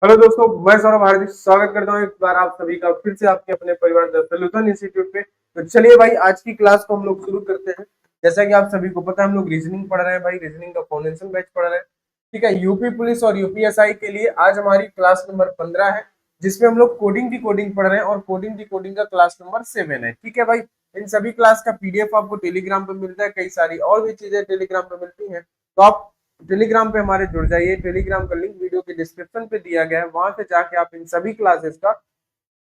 Hello दोस्तों, मैं सौरभ हार्दिक स्वागत करता हूँ एक बार आप सभी का फिर से आपके अपने परिवार द लुथन इंस्टीट्यूट पे। तो चलिए भाई, आज की क्लास को हम लोग शुरू करते हैं। जैसा कि आप सभी को पता है, हम लोग रीजनिंग पढ़ रहे हैं भाई, रीजनिंग का फाउंडेशन बैच पढ़ रहे हैं। ठीक है, यूपी पुलिस और यूपीएसआई के लिए आज हमारी क्लास नंबर 15 है, जिसमें हम लोग कोडिंग डिकोडिंग पढ़ रहे हैं और कोडिंग डिकोडिंग का क्लास नंबर 7 है। ठीक है भाई, इन सभी क्लास का पीडीएफ आपको टेलीग्राम पे मिलता है, कई सारी और भी चीजें टेलीग्राम पे मिलती हैं। तो आप टेलीग्राम पे हमारे जुड़ जाइए। टेलीग्राम का लिंक वीडियो के डिस्क्रिप्शन पे दिया गया है, वहां से जाके आप इन सभी क्लासेस का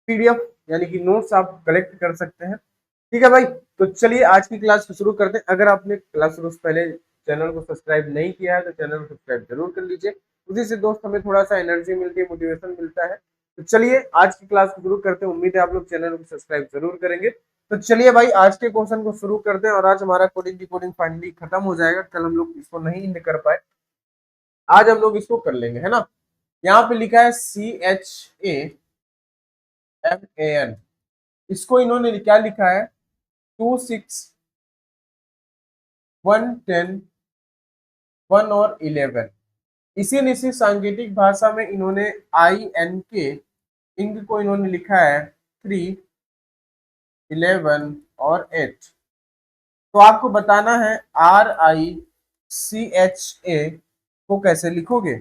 पीडीएफ यानी कि नोट्स आप कलेक्ट कर सकते हैं। ठीक है भाई, तो चलिए आज की क्लास को शुरू करते हैं। अगर आपने क्लास शुरू से पहले चैनल को सब्सक्राइब नहीं किया है तो चैनल को सब्सक्राइब जरूर कर लीजिए। उसी से दोस्त हमें थोड़ा सा एनर्जी मिलती है, मोटिवेशन मिलता है। तो चलिए आज की क्लास को शुरू करते हैं। उम्मीद है आप लोग चैनल को सब्सक्राइब जरूर करेंगे। तो चलिए भाई, आज के क्वेश्चन को शुरू करते हैं। और आज हमारा कोडिंग डिकोडिंग फाइनली खत्म हो जाएगा। कल हम लोग इसको नहीं कर पाए, आज हम लोग इसको कर लेंगे, है ना। यहाँ पे लिखा है CHAMAN। इसको इन्होंने क्या लिखा है? 2 6 1 10 1 और 11। इसी सांकेतिक भाषा में इन्होंने INK इंग को इन्होंने लिखा है 3 11 और 8। तो आपको बताना है RICHA को कैसे लिखोगे।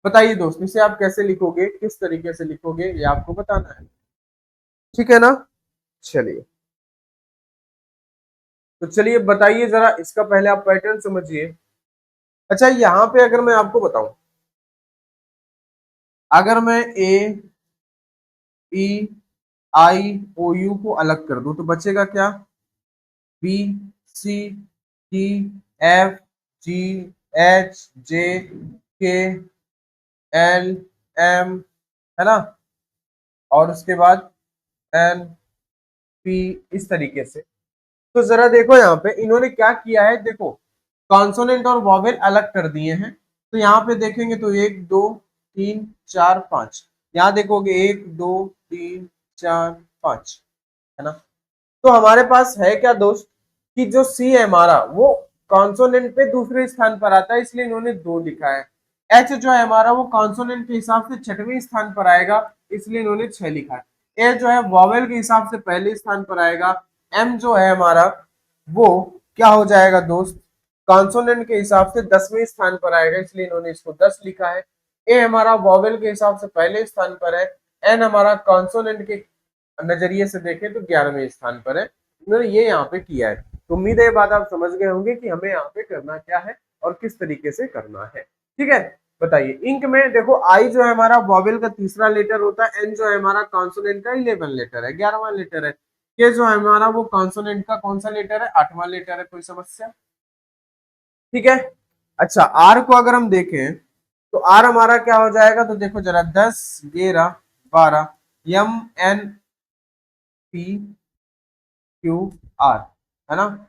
बताइए दोस्त, इसे आप कैसे लिखोगे, किस तरीके से लिखोगे, ये आपको बताना है। ठीक है ना। चलिए, तो चलिए बताइए जरा, इसका पहले आप पैटर्न समझिए। अच्छा, यहाँ पे अगर मैं आपको बताऊं, अगर मैं AEIOU को अलग कर दूं तो बचेगा क्या? BCDFGHJKLM, है ना। और उसके बाद NP, इस तरीके से। तो जरा देखो यहाँ पे इन्होंने क्या किया है, देखो कॉन्सोनेंट और वॉवेल अलग कर दिए हैं। तो यहाँ पे देखेंगे तो 1 2 3 4 5, यहाँ देखोगे 1 2 3 4 5, है ना। तो हमारे पास है क्या दोस्त, कि जो सी है हमारा वो कॉन्सोनेंट पे दूसरे स्थान पर आता है, इसलिए इन्होंने 2 लिखा है। एच जो है हमारा वो कॉन्सोनेंट के हिसाब से छठवें स्थान पर आएगा, इसलिए इन्होंने 6 लिखा है। ए जो है वॉवेल के हिसाब से पहले स्थान पर आएगा। एम जो है हमारा वो क्या हो जाएगा दोस्त, कॉन्सोनेंट के हिसाब से 10वें स्थान पर आएगा, इसलिए इन्होंने इसको 10 लिखा है। ए हमारा वॉवेल के हिसाब से पहले स्थान पर है। एन हमारा कॉन्सोनेंट के नजरिए से देखें तो 11वें स्थान पर है। इन्होंने ये यहाँ पे किया है। तो उम्मीद है ये बात आप समझ गए होंगे कि हमें यहाँ पे करना क्या है और किस तरीके से करना है। ठीक है, बताइए। इंक में देखो, आई जो है हमारा वॉवेल का तीसरा लेटर होता है। एन जो है हमारा कॉन्सोनेंट का 11 लेटर है, 11वां लेटर है। के जो है हमारा वो कॉन्सोनेंट का कौन सा लेटर है? 8वां लेटर है। कोई समस्या? ठीक है। अच्छा, आर को अगर हम देखें तो आर हमारा क्या हो जाएगा, तो देखो जरा 10 11 12 MNPQR, है ना।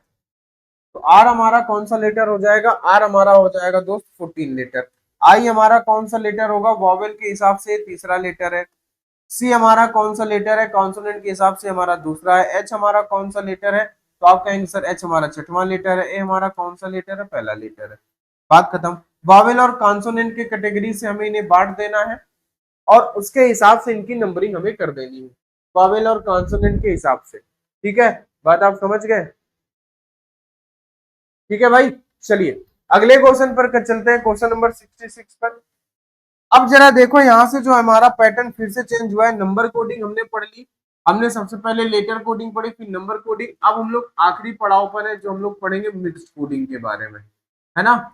तो आर हमारा कौन सा लेटर हो जाएगा? आर हमारा हो जाएगा दोस्त 14 लेटर। आई हमारा कौन सा लेटर होगा? वॉवेल के हिसाब से तीसरा लेटर है। सी हमारा कौन सा लेटर है? कॉन्सोनेंट के हिसाब से हमारा दूसरा है। एच हमारा कौन सा लेटर है? तो आप कहेंगे सर एच हमारा छठवां लेटर है। ए हमारा कौन सा लेटर है? पहला लेटर है। बात खत्म। वॉवेल और कॉन्सोनेंट के कैटेगरी से हमें इन्हें बांट देना है और उसके हिसाब से इनकी नंबरिंग हमें कर देनी है, वॉवेल और कॉन्सोनेंट के हिसाब से। ठीक है, बात आप समझ गए। ठीक है भाई, चलिए अगले क्वेश्चन पर चलते हैं, क्वेश्चन नंबर 66 पर। अब जरा देखो, यहाँ से जो हमारा पैटर्न फिर से चेंज हुआ है। नंबर कोडिंग हमने पढ़ ली, हमने सबसे पहले लेटर कोडिंग पढ़ी, फिर नंबर कोडिंग। अब हम लोग आखिरी पड़ाव पर है, जो हम लोग पढ़ेंगे मिक्स कोडिंग के बारे में, है ना।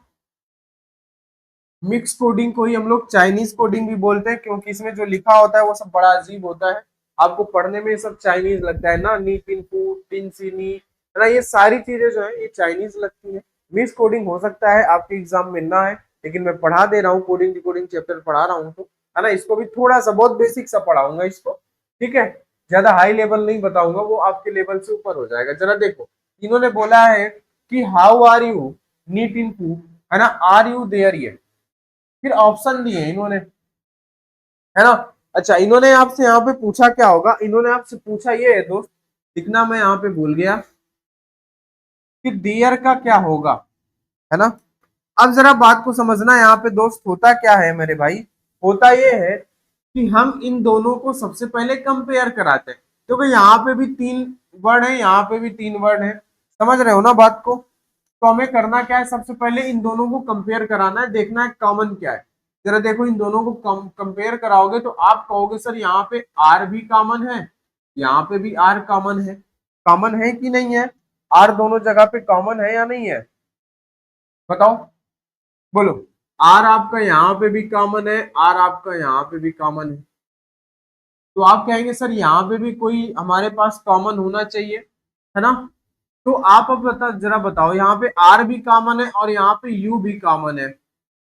मिक्स कोडिंग को ही हम लोग चाइनीज कोडिंग भी बोलते हैं, क्योंकि इसमें जो लिखा होता है वो सब बड़ा अजीब होता है। आपको पढ़ने में सब चाइनीज लगता है ना, नी पिन फू टिन सी नी, है ना। ये सारी चीजें जो है ये चाइनीज लगती है। मिक्स कोडिंग हो सकता है आपके एग्जाम में ना है, लेकिन मैं पढ़ा दे रहा हूँ, कोडिंग डिकोडिंग चैप्टर पढ़ा रहा हूँ, तो है ना। इसको भी थोड़ा सा बहुत बेसिक सा पढ़ाऊंगा इसको। ठीक है, ज्यादा हाई लेवल नहीं बताऊंगा, वो आपके लेवल से ऊपर हो जाएगा। जरा देखो, इन्होंने बोला है कि हाउ आर यू नीट इन फू, है ना, आर यू देयर ये। फिर ऑप्शन दिए इन्होंने, है ना। अच्छा, इन्होंने आपसे यहाँ पे पूछा क्या होगा? इन्होंने आपसे पूछा ये है दोस्त, लिखना मैं यहाँ पे भूल गया, कि डियर का क्या होगा, है ना। अब जरा बात को समझना, यहाँ पे दोस्त होता क्या है मेरे भाई, होता ये है कि हम इन दोनों को सबसे पहले कंपेयर कराते हैं, क्योंकि यहाँ पे भी 3 वर्ड है, यहाँ पे भी 3 वर्ड है, समझ रहे हो ना बात को। तो हमें करना क्या है, सबसे पहले इन दोनों को कंपेयर कराना है, देखना है कॉमन क्या है। जरा देखो, इन दोनों को कंपेयर कराओगे तो आप कहोगे सर यहाँ पे आर भी कॉमन है, यहाँ पे भी आर कॉमन है। कॉमन है कि नहीं है? आर दोनों जगह पे कॉमन है या नहीं है? बताओ, बोलो। आर आपका यहाँ पे भी कॉमन है, आर आपका यहाँ पे भी कॉमन है। तो आप कहेंगे सर यहाँ पे भी कोई हमारे पास कॉमन होना चाहिए, है ना। तो आप अब जरा बताओ, यहाँ पे आर भी कॉमन है और यहाँ पे यू भी कॉमन है,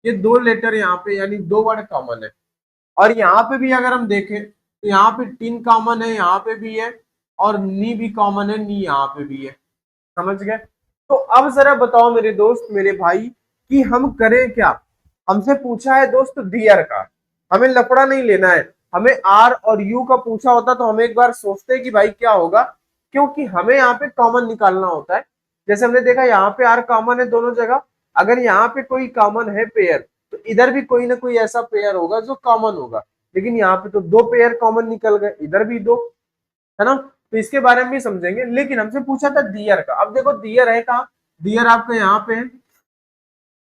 ये दो लेटर यहाँ पे यानी दो वर्ड कॉमन है। और यहाँ पे भी अगर हम देखें तो यहाँ पे टिन कॉमन है, यहाँ पे भी है, और नी भी कॉमन है, नी यहाँ पे भी है। समझ गए? तो अब जरा बताओ मेरे दोस्त, मेरे भाई, कि हम करें क्या। हमसे पूछा है दोस्त डियर का, हमें लफड़ा नहीं लेना है। हमें आर और यू का पूछा होता तो हम एक बार सोचते कि भाई क्या होगा, क्योंकि हमें यहाँ पे कॉमन निकालना होता है। जैसे हमने देखा यहाँ पे आर कॉमन है दोनों जगह, अगर यहाँ पे कोई कॉमन है पेयर, तो इधर भी कोई ना कोई ऐसा पेयर होगा जो कॉमन होगा। लेकिन यहाँ पे तो दो पेयर कॉमन निकल गए, इधर भी दो, है ना। तो इसके बारे में भी समझेंगे। लेकिन हमसे पूछा था दियर का। अब देखो दियर है कहाँ, दियर आपका यहाँ पे है,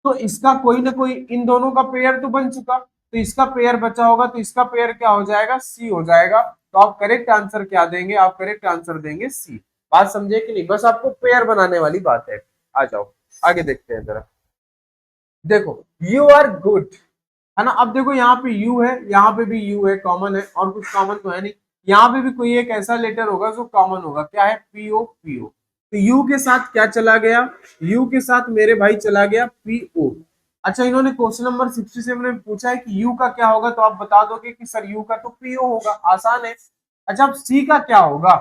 तो इसका कोई ना कोई इन दोनों का पेयर तो बन चुका, तो इसका पेयर बचा होगा, तो इसका पेयर क्या हो जाएगा, सी हो जाएगा। तो आप करेक्ट आंसर क्या देंगे, आप करेक्ट आंसर देंगे सी। बात समझे कि नहीं? बस आपको पेयर बनाने वाली बात है। आ जाओ आगे देखते हैं जरा। देखो यू आर गुड, है ना। अब देखो यहाँ पे यू है, यहाँ पे भी यू है, कॉमन है, और कुछ कॉमन तो है नहीं। यहाँ पे भी कोई एक ऐसा लेटर होगा जो कॉमन होगा, क्या है, पीओ, पीओ। तो यू के साथ क्या चला गया, यू के साथ मेरे भाई चला गया पीओ। अच्छा, इन्होंने क्वेश्चन नंबर 67 में पूछा है कि यू का क्या होगा, तो आप बता दोगे कि सर यू का तो पीओ होगा, आसान है। अच्छा, अब सी का क्या होगा,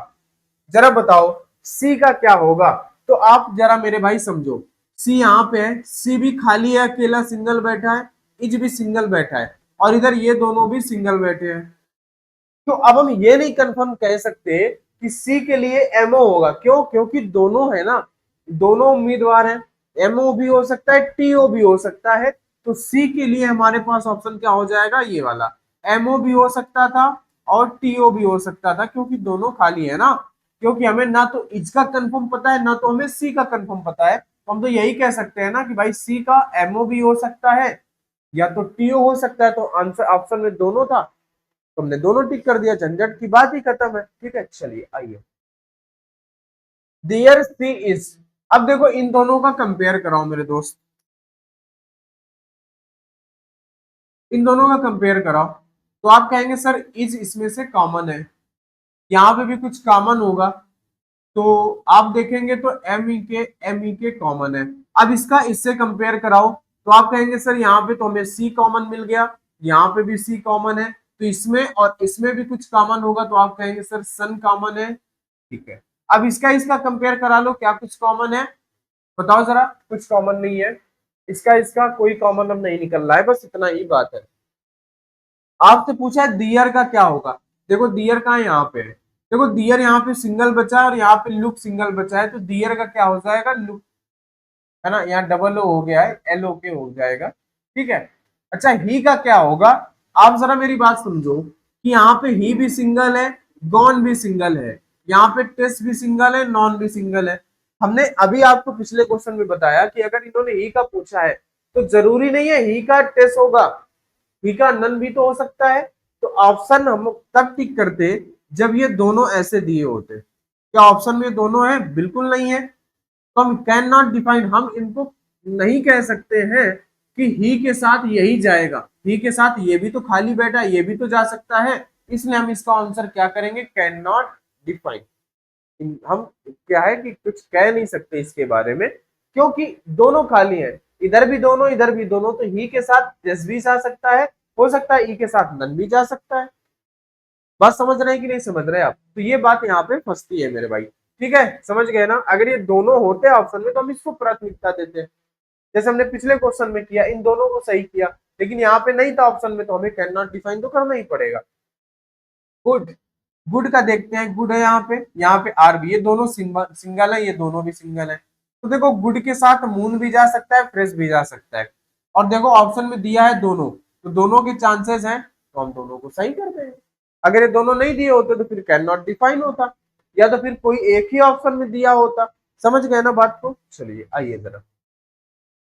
जरा बताओ, सी का क्या होगा। तो आप जरा मेरे भाई समझो, सी यहाँ पे है, सी भी खाली है, अकेला सिंगल बैठा है, इज भी सिंगल बैठा है, और इधर ये दोनों भी सिंगल बैठे हैं। तो अब हम ये नहीं कंफर्म कह सकते कि सी के लिए एमओ होगा, क्यों, क्योंकि दोनों है ना, दोनों उम्मीदवार हैं। एमओ भी हो सकता है, टीओ भी हो सकता है। तो सी के लिए हमारे पास ऑप्शन क्या हो जाएगा, ये वाला। एमओ भी हो सकता था और टीओ भी हो सकता था, क्योंकि दोनों खाली है ना। क्योंकि हमें ना तो इज का कंफर्म पता है, ना तो हमें सी का कंफर्म पता है, तो हम तो यही कह सकते हैं ना कि भाई सी का एमओ भी हो सकता है या तो टीओ हो सकता है। तो आंसर ऑप्शन में दोनों था, तुमने दोनों टिक कर दिया, झंझट की बात ही खत्म है। ठीक है, चलिए आइए। There see is. अब देखो इन दोनों का कंपेयर कराओ मेरे दोस्त, इन दोनों का कंपेयर कराओ। तो आप कहेंगे सर इज इसमें से कॉमन है, यहाँ पे भी कुछ कॉमन होगा। तो आप देखेंगे तो एम ई के कॉमन है। अब इसका इससे कंपेयर कराओ, तो आप कहेंगे सर यहाँ पे तो हमें सी कॉमन मिल गया, यहाँ पे भी सी कॉमन है, तो इसमें और इसमें भी कुछ कॉमन होगा, तो आप कहेंगे सर सन कॉमन है। ठीक है, अब इसका इसका कंपेयर करा लो, क्या कुछ कॉमन है, बताओ जरा। कुछ कॉमन नहीं है, इसका इसका कोई कॉमन अब नहीं निकल रहा है, बस इतना ही बात है। आपसे पूछा है दियर का क्या होगा। देखो दियर कहाँ है, यहाँ पे है। देखो दियर यहाँ पे सिंगल बचा है और यहाँ पे लुक सिंगल बचा है, तो दियर का क्या हो जाएगा, लुक, है ना। यहाँ डबल ओ हो गया है, एल ओ के हो जाएगा। ठीक है। अच्छा, ही का क्या होगा। आप जरा मेरी बात समझो कि यहाँ पे ही भी सिंगल है, गॉन भी सिंगल है, यहाँ पे टेस्ट भी सिंगल है, नॉन भी सिंगल है। हमने अभी आपको पिछले क्वेश्चन में बताया कि अगर इन्होंने ही का पूछा है तो जरूरी नहीं है ही का टेस्ट होगा, ही का नन भी तो हो सकता है। तो ऑप्शन हम तब टिक करते जब ये दोनों ऐसे दिए होते। क्या ऑप्शन में दोनों है, बिल्कुल नहीं है। तो हम कैन नॉट डिफाइन, हम इनको नहीं कह सकते हैं कि ही के साथ यही जाएगा, ही के साथ ये भी तो खाली बैठा है, ये भी तो जा सकता है। इसलिए हम इसका आंसर क्या करेंगे, कैन नॉट डिफाइन। हम क्या है कि कुछ कह नहीं सकते इसके बारे में, क्योंकि दोनों खाली हैं, इधर भी दोनों, इधर भी दोनों। तो ही के साथ दिस भी जा सकता है, हो सकता है ई के साथ नन भी जा सकता है। बात समझ रहे हैं कि नहीं समझ रहे आप? तो ये बात यहाँ पे फंसती है मेरे भाई। ठीक है, समझ गए ना। अगर ये दोनों होते ऑप्शन में तो हम इसको प्राथमिकता देते हैं, जैसे हमने पिछले क्वेश्चन में किया, इन दोनों को सही किया। लेकिन यहाँ पे नहीं था ऑप्शन में, तो हमें कैन नॉट डिफाइन तो करना ही पड़ेगा। गुड, गुड का देखते हैं। गुड है यहाँ पे आर भी, ये दोनों सिंगल है, ये दोनों भी सिंगल है। तो देखो गुड के साथ मून भी जा सकता है, फ्रेश भी जा सकता है। और देखो ऑप्शन में दिया है दोनों, तो दोनों के चांसेस हैं तो हम दोनों को सही कर देंगे। अगर ये दोनों नहीं दिए होते तो फिर कैन नॉट डिफाइन होता, या तो फिर कोई एक ही ऑप्शन में दिया होता। समझ गए ना बात को। चलिए आइए जरा,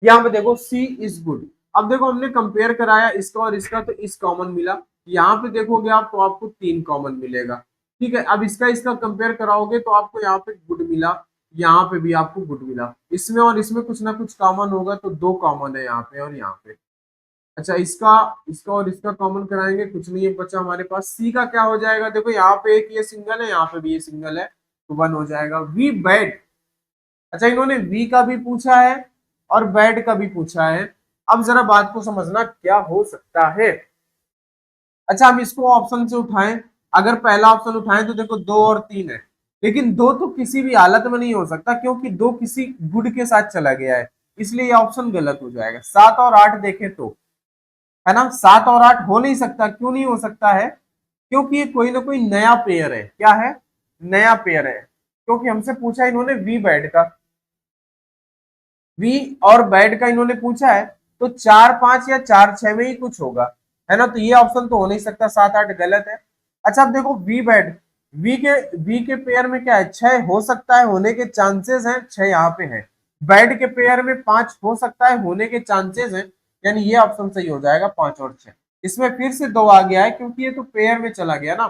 यहाँ पे देखो सी इज गुड। अब देखो हमने कंपेयर कराया इसका और इसका, तो इस कॉमन मिला। यहाँ पे देखोगे आप तो आपको 3 कॉमन मिलेगा। ठीक है, अब इसका इसका कंपेयर कराओगे तो आपको यहाँ पे गुड मिला, यहाँ पे भी आपको गुड मिला। इसमें और इसमें कुछ ना कुछ कॉमन होगा, तो 2 कॉमन है यहाँ पे और यहाँ पे। अच्छा, इसका इसका और इसका कॉमन कराएंगे, कुछ नहीं है बचा हमारे पास। सी का क्या हो जाएगा, देखो यहाँ पे एक ये सिंगल है, यहाँ पे भी ये सिंगल है, तो 1 हो जाएगा। We bad. अच्छा, इन्होंने वी का भी पूछा है और बैड का भी पूछा है। अब जरा बात को समझना क्या हो सकता है। अच्छा, हम इसको ऑप्शन से उठाएं। अगर पहला ऑप्शन उठाएं तो देखो 2 और 3 है, लेकिन 2 तो किसी भी हालत में नहीं हो सकता, क्योंकि 2 किसी गुड के साथ चला गया है, इसलिए ये ऑप्शन गलत हो जाएगा। 7 और 8 देखें तो, है ना, 7 और 8 हो नहीं सकता। क्यों नहीं हो सकता है, क्योंकि ये कोई ना कोई नया पेयर है। क्या है, नया पेयर है। क्योंकि हमसे पूछा इन्होंने वी बैड का, वी और बैड का इन्होंने पूछा है, तो 4 5 या 4 6 में ही कुछ होगा, है ना। तो ये ऑप्शन तो हो नहीं सकता, 7 8 गलत है। अच्छा, अब देखो वी बैड, वी के पेयर में क्या है, 6 हो सकता है, होने के चांसेस हैं, 6 यहाँ पे है। बैड के पेयर में 5 हो सकता है, होने के चांसेस हैं, यानी ये ऑप्शन सही हो जाएगा 5 और 6। इसमें फिर से 2 आ गया है, क्योंकि ये तो पेयर में चला गया ना।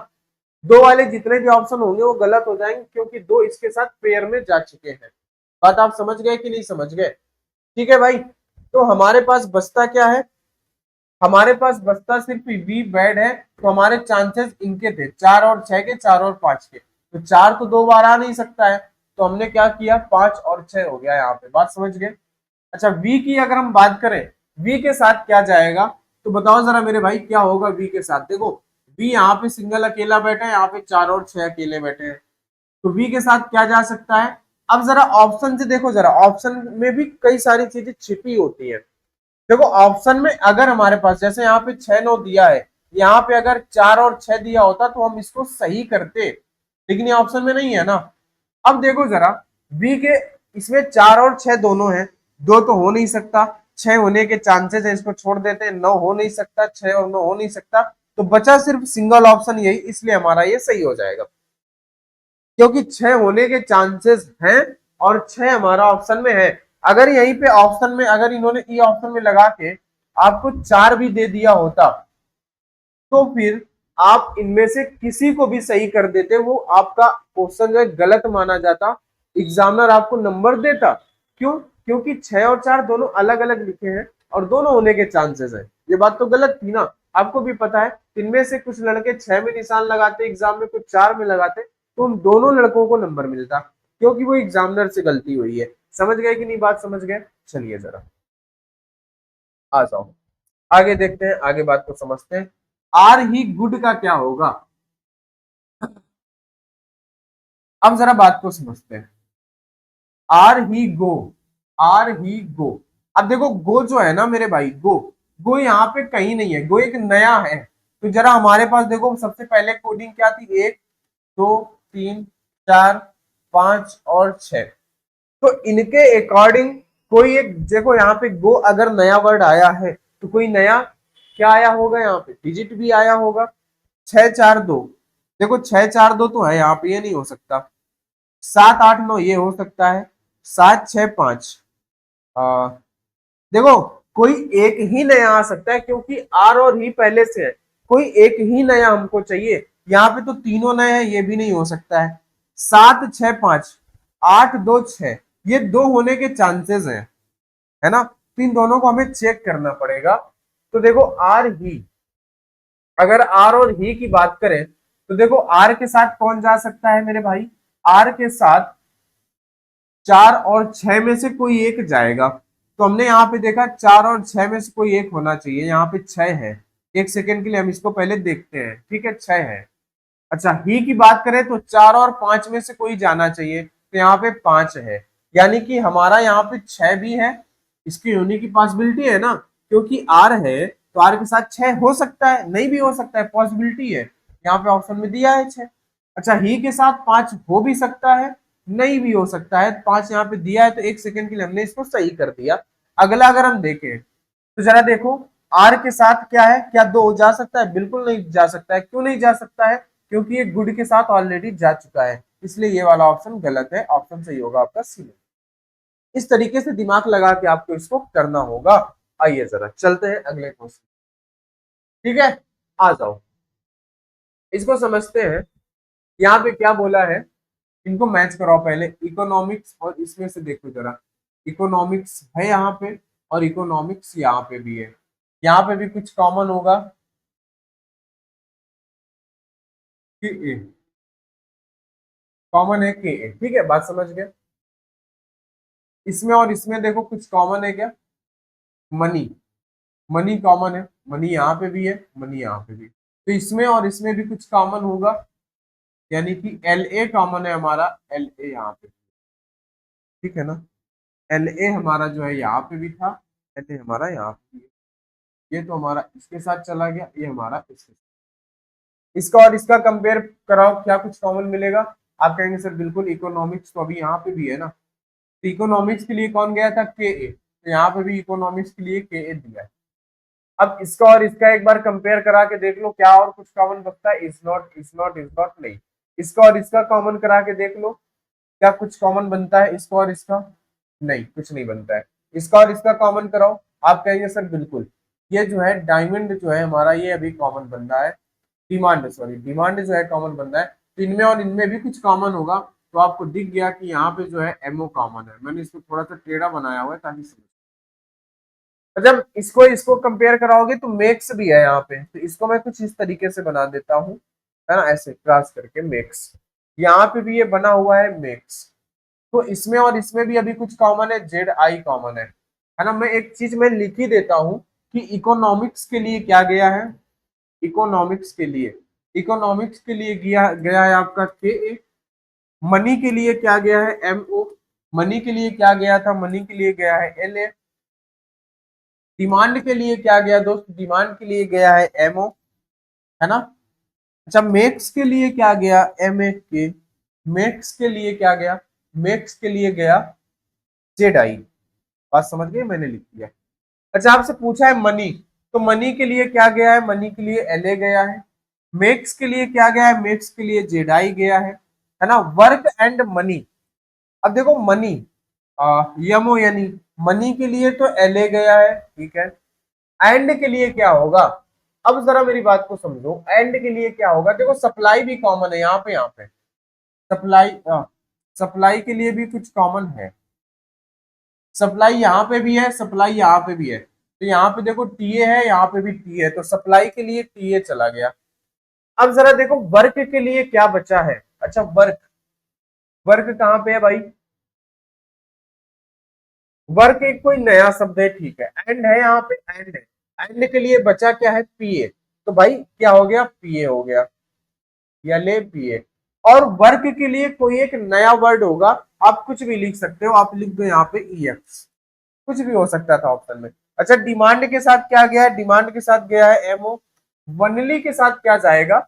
2 वाले जितने भी ऑप्शन होंगे वो गलत हो जाएंगे, क्योंकि 2 इसके साथ पेयर में जा चुके हैं। बात आप समझ गए कि नहीं समझ गए। ठीक है भाई, तो हमारे पास बचता क्या है, हमारे पास बचता सिर्फ वी बैड है। तो हमारे चांसेस इनके थे 4 और 6 के, 4 और 5 के, तो 4 तो 2 बार आ नहीं सकता है, तो हमने क्या किया, 5 और 6 हो गया यहाँ पे। बात समझ गए। अच्छा, वी की अगर हम बात करें, वी के साथ क्या जाएगा, तो बताओ जरा मेरे भाई क्या होगा वी के साथ। देखो वी यहाँ पे सिंगल अकेला बैठा है, यहाँ पे 4 और 6 अकेले बैठे हैं, तो वी के साथ क्या जा सकता है। अब जरा ऑप्शन से देखो, जरा ऑप्शन में भी कई सारी चीजें छिपी होती है। देखो ऑप्शन में अगर हमारे पास जैसे यहाँ पे 6 9 दिया है, यहाँ पे अगर 4 और 6 दिया होता तो हम इसको सही करते, लेकिन ये ऑप्शन में नहीं है ना। अब देखो जरा, बी के इसमें 4 और 6 दोनों है, 2 तो हो नहीं सकता, 6 होने के चांसेस है, इसको छोड़ देते हैं। 9 हो नहीं सकता, 6 और 9 हो नहीं सकता, तो बचा सिर्फ सिंगल ऑप्शन यही, इसलिए हमारा ये सही हो जाएगा, क्योंकि 6 होने के चांसेस हैं और 6 हमारा ऑप्शन में है। अगर यहीं पे ऑप्शन में, अगर इन्होंने ई ऑप्शन में लगा के आपको 4 भी दे दिया होता, तो फिर आप इनमें से किसी को भी सही कर देते, वो आपका क्वेश्चन जो है गलत माना जाता, एग्जामिनर आपको नंबर देता। क्यों, क्योंकि 6 और 4 दोनों अलग अलग लिखे हैं और दोनों होने के चांसेस है। ये बात तो गलत थी ना, आपको भी पता है। इनमें से कुछ लड़के 6 में निशान लगाते एग्जाम में, कुछ 4 में लगाते, तो उन दोनों लड़कों को नंबर मिलता, क्योंकि वो एग्जामिनर से गलती हुई है। समझ गए कि नहीं, बात समझ गए। चलिए जरा आ जाओ, आगे देखते हैं, आगे बात को समझते हैं। आर ही गुड का क्या होगा, अब जरा बात को समझते हैं। आर ही गो, आर ही गो। अब देखो गो जो है ना मेरे भाई, गो, गो यहाँ पे कहीं नहीं है, गो एक नया है। तो जरा हमारे पास देखो सबसे पहले कोडिंग क्या थी, 1 2 3 4 5 और 6। तो इनके अकॉर्डिंग कोई एक, देखो यहाँ पे गो अगर नया वर्ड आया है, तो कोई नया क्या आया होगा, यहाँ पे डिजिट भी आया होगा। 6 4 2, देखो 6 4 2 तो है यहाँ पे, ये नहीं हो सकता। 7 8 9 ये हो सकता है। 7 6 5, देखो कोई एक ही नया आ सकता है, क्योंकि आर और ही पहले से है, कोई एक ही नया हमको चाहिए। यहाँ पे तो तीनों नए हैं, ये भी नहीं हो सकता है। 7 6 5, 8 2 6, ये 2 होने के चांसेस हैं, है ना। तो इन दोनों को हमें चेक करना पड़ेगा। तो देखो आर ही, अगर आर और ही की बात करें, तो देखो आर के साथ कौन जा सकता है मेरे भाई, आर के साथ 4 और 6 में से कोई एक जाएगा। तो हमने यहाँ पे देखा 4 और 6 में से कोई एक होना चाहिए, यहाँ पे 6 है। एक सेकेंड के लिए हम इसको पहले देखते हैं, ठीक है 6 है। अच्छा, ही की बात करें तो 4 और 5 में से कोई जाना चाहिए, तो यहाँ पे 5 है, यानी कि हमारा यहाँ पे 6 भी है। इसकी होने की पॉसिबिलिटी है ना, क्योंकि आर है तो आर के साथ 6 हो सकता है, नहीं भी हो सकता है, पॉसिबिलिटी है। यहाँ पे ऑप्शन में दिया है 6। अच्छा, ही के साथ 5 हो भी सकता है, नहीं भी हो सकता है, 5 यहाँ पे दिया है, तो एक सेकंड के लिए हमने इसको सही कर दिया। अगला अगर हम देखें तो जरा देखो, आर के साथ क्या है, क्या दो जा सकता है? बिल्कुल नहीं जा सकता है। क्यों नहीं जा सकता है? क्योंकि ये गुड के साथ ऑलरेडी जा चुका है, इसलिए ये वाला ऑप्शन गलत है। ऑप्शन सही होगा आपका सी। इस तरीके से दिमाग लगा के आपको इसको करना होगा। आइए जरा चलते हैं अगले क्वेश्चन। ठीक है, आ जाओ, इसको समझते हैं। यहाँ पे क्या बोला है, इनको मैच कराओ पहले, इकोनॉमिक्स और इसमें से देखो जरा। इकोनॉमिक्स है यहाँ पे और इकोनॉमिक्स यहाँ पे भी है। यहाँ पे भी कुछ कॉमन होगा कि ए, कॉमन है कि ए। ठीक है, बात समझ गए। इसमें और इसमें देखो कुछ कॉमन है क्या? मनी, मनी कॉमन है। मनी यहाँ पे भी है, मनी यहाँ पे भी। तो इसमें और इसमें भी कुछ कॉमन होगा, यानी कि एल ए कॉमन है हमारा, एल ए यहाँ पे। ठीक है ना, एल ए हमारा जो है यहाँ पे भी था, एल ए हमारा यहाँ पे भी है। ये तो हमारा इसके साथ चला गया, ये हमारा इसके साथ। इसका और इसका कंपेयर कराओ, क्या कुछ कॉमन मिलेगा? आप कहेंगे सर बिल्कुल, इकोनॉमिक्स तो अभी यहाँ पे भी है ना। तो इकोनॉमिक्स के लिए कौन गया था? के ए। तो यहाँ पे भी इकोनॉमिक्स के लिए के ए दिया है। अब इसका और इसका एक बार कंपेयर करा के देख लो, क्या और कुछ कॉमन बचता है? Is not, is not, is not, नहीं। इसका और इसका कॉमन करा के देख लो, क्या कुछ कॉमन बनता है इसका और इसका? नहीं, कुछ नहीं बनता है। इसका और इसका कॉमन कराओ, आप कहेंगे सर बिल्कुल, ये जो है डायमंड जो है हमारा, ये अभी कॉमन बन रहा है। डिमांड, सॉरी, डिमांड जो है कॉमन बन रहा है। तो इनमें और इनमें भी कुछ कॉमन होगा। तो आपको दिख गया कि यहाँ पे जो है एमओ कॉमन है। मैंने इसको थोड़ा सा टेढ़ा बनाया हुआ है ताकि समझ। जब इसको इसको कंपेयर कराओगे तो मेक्स भी है यहाँ पे, तो इसको मैं कुछ इस तरीके से बना देता हूँ, है ना, ऐसे क्रॉस करके मेक्स। यहाँ पे भी ये बना हुआ है मेक्स। तो इसमें और इसमें भी अभी कुछ कॉमन है, जेड आई कॉमन है ना। मैं एक चीज मैं लिख ही देता हूँ कि इकोनॉमिक्स के लिए क्या गया है, इकोनॉमिक्स के लिए, इकोनॉमिक्स के लिए गया गया है आपका के ए। मनी के लिए क्या गया है? M O. मनी के लिए क्या गया था? मनी के लिए गया है एल ए। डिमांड के लिए क्या गया दोस्त? डिमांड के लिए गया है एमओ, है ना। अच्छा, मेक्स के लिए क्या गया? एम ए के। मेक्स के लिए क्या गया? मेक्स के लिए गया जेड आई। बात समझ गए, मैंने लिख दिया। अच्छा, आपसे पूछा है मनी, तो मनी के लिए क्या गया है? मनी के लिए एल ए गया है। मेक्स के लिए क्या गया है? मेक्स के लिए जेड आई गया है ना। वर्क एंड मनी, अब देखो मनी, यमो यानी मनी के लिए तो एल ए गया है, ठीक है। एंड के लिए क्या होगा? अब जरा मेरी बात को समझो, एंड के लिए क्या होगा? देखो सप्लाई भी कॉमन है यहाँ पे, यहाँ पे सप्लाई, सप्लाई के लिए भी कुछ कॉमन है। सप्लाई यहाँ पे भी है, सप्लाई यहाँ पे भी है। तो यहाँ पे देखो टीए है, यहाँ पे भी टी है, तो सप्लाई के लिए टीए चला गया। अब जरा देखो वर्क के लिए क्या बचा है। अच्छा, वर्क, वर्क कहाँ पे है भाई? वर्क एक कोई नया शब्द है, ठीक है। एंड है यहाँ पे, एंड है। एंड के लिए बचा क्या है? पीए। तो भाई क्या हो गया? पीए हो गया, या ले पीए। और वर्क के लिए कोई एक नया वर्ड होगा, आप कुछ भी लिख सकते हो। आप लिख दो यहाँ पे ईएक्स, कुछ भी हो सकता था ऑप्शन में। अच्छा, डिमांड के साथ क्या गया है? डिमांड के साथ गया है एमओ। वनली के साथ क्या जाएगा?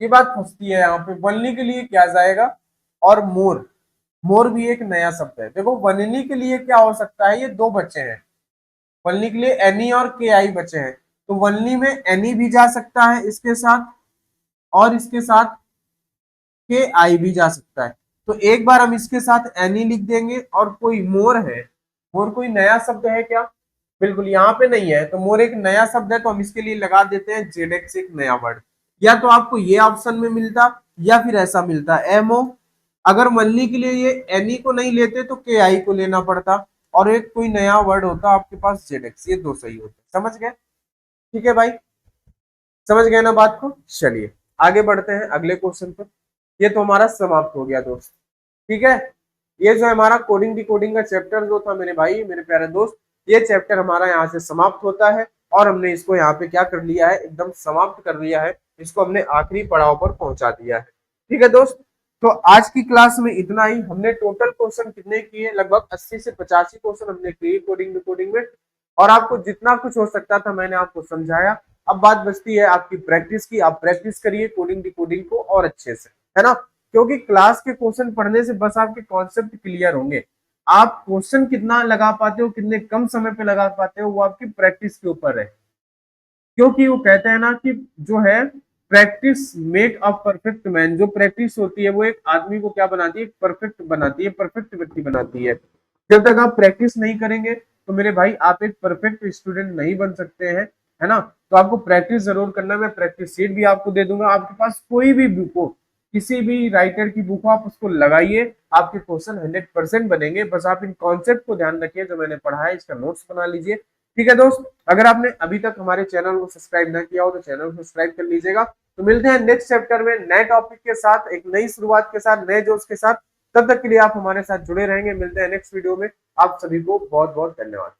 ये बात फंसती है यहाँ पे, वनली के लिए क्या जाएगा? और मोर, मोर भी एक नया शब्द है। देखो वनली के लिए क्या हो सकता है? ये दो बच्चे हैं, वनली के लिए एनी और के आई बचे हैं। तो वनली में एनी भी जा सकता है इसके साथ, और इसके साथ के आई भी जा सकता है। तो एक बार हम इसके साथ एनी लिख देंगे। और कोई मोर है, मोर कोई नया शब्द है क्या? बिल्कुल यहाँ पे नहीं है, तो मोर एक नया शब्द है, तो हम इसके लिए लगा देते हैं जेडेक्स, एक नया वर्ड। या तो आपको ये ऑप्शन में मिलता, या फिर ऐसा मिलता एमओ। अगर मनली के लिए ये एनी को नहीं लेते तो के आई को लेना पड़ता, और एक कोई नया वर्ड होता आपके पास जेडेक्स। ये दो सही होते, समझ गए? ठीक है भाई, समझ गए ना बात को? चलिए आगे बढ़ते हैं अगले क्वेश्चन पर। ये तो हमारा समाप्त हो गया दोस्त, ठीक है। ये जो हमारा कोडिंग डिकोडिंग का चैप्टर जो था मेरे भाई, मेरे प्यारे दोस्त, ये चैप्टर हमारा यहाँ से समाप्त होता है। और हमने इसको यहाँ पे क्या कर लिया है? एकदम समाप्त कर लिया है। इसको हमने आखिरी पड़ाव पर पहुंचा दिया है। ठीक है दोस्त, तो आज की क्लास में इतना ही। हमने टोटल क्वेश्चन कितने किए? लगभग 80 से 85 क्वेश्चन हमने किए कोडिंग डिकोडिंग में। और आपको जितना कुछ हो सकता था मैंने आपको समझाया। अब बात बचती है आपकी प्रैक्टिस की। आप प्रैक्टिस करिए कोडिंग डिकोडिंग को और अच्छे से, है ना। क्योंकि क्लास के क्वेश्चन पढ़ने से बस आपके कॉन्सेप्ट क्लियर होंगे, आप क्वेश्चन कितना लगा पाते हो, कितने कम समय पे लगा पाते हो, वो आपकी प्रैक्टिस के ऊपर है। क्योंकि वो कहते हैं ना कि जो है practice make a perfect man. जो प्रैक्टिस होती है वो एक आदमी को क्या बनाती है, परफेक्ट बनाती है, परफेक्ट व्यक्ति बनाती है। जब तक आप प्रैक्टिस नहीं करेंगे तो मेरे भाई आप एक परफेक्ट स्टूडेंट नहीं बन सकते हैं, है ना। तो आपको प्रैक्टिस जरूर करना है। मैं प्रैक्टिस शीट भी आपको दे दूंगा। आपके पास कोई भी बुक हो, किसी भी राइटर की बुक हो, आप उसको लगाइए, आपके क्वेश्चन 100% बनेंगे। बस आप इन कॉन्सेप्ट को ध्यान रखिए जो मैंने पढ़ा है, इसका नोट्स बना लीजिए। ठीक है दोस्त, अगर आपने अभी तक हमारे चैनल को सब्सक्राइब ना किया हो तो चैनल को सब्सक्राइब कर लीजिएगा। तो मिलते हैं नेक्स्ट चैप्टर में नए टॉपिक के साथ, एक नई शुरुआत के साथ, नए जोश के साथ। तब तक के लिए आप हमारे साथ जुड़े रहेंगे। मिलते हैं नेक्स्ट वीडियो में। आप सभी को बहुत बहुत धन्यवाद।